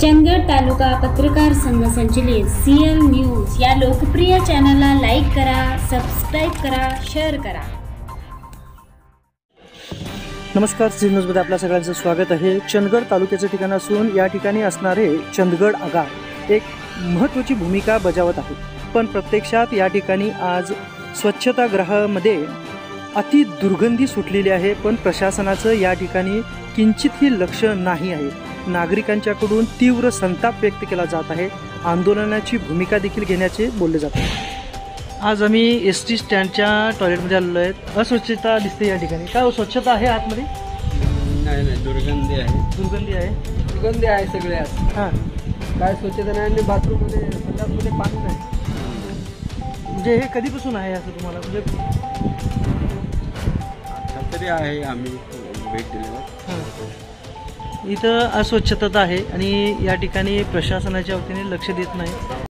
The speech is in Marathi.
चंदगड तालुका पत्रकार संघ संचलित CL न्यूज या लोकप्रिय चॅनलला लाईक करा, सबस्क्राईब करा, शेअर करा। नमस्कार, CL न्यूजमध्ये आपल्या सगळ्यांचं स्वागत आहे। चंदगड तालुक्याचं ठिकाण असून या ठिकाणी असणारे चंदगड आगार एक महत्त्वाची भूमिका बजावत आहे। पण प्रत्यक्षात या ठिकाणी आज स्वच्छतागृहामध्ये अति दुर्गंधी सुटलेली आहे, पण प्रशासनाचं या ठिकाणी किंचितही लक्ष नाही आहे। नागरिकांच्याकडून तीव्र संताप व्यक्त केला जात आहे। आंदोलनाची भूमिका देखील घेण्याचे बोलले जाते। आज आम्ही ST स्टँडच्या टॉयलेटमध्ये आलेलो आहे। अस्वच्छता दिसते या ठिकाणी। काय स्वच्छता आहे आतमध्ये? नाही, दुर्गंधी आहे। दुर्गंधी आहे सगळे हां, काय स्वच्छता नाही आणि बाथरूममध्ये संडासमध्ये पाणी नाही। म्हणजे हे कधीपासून आहे असं तुम्हाला? म्हणजे आता तरी आहे, आम्ही भेट दिल्यावर इथं अस्वच्छता आहे आणि या ठिकाणी प्रशासनाच्या वतीने लक्ष देत नाही।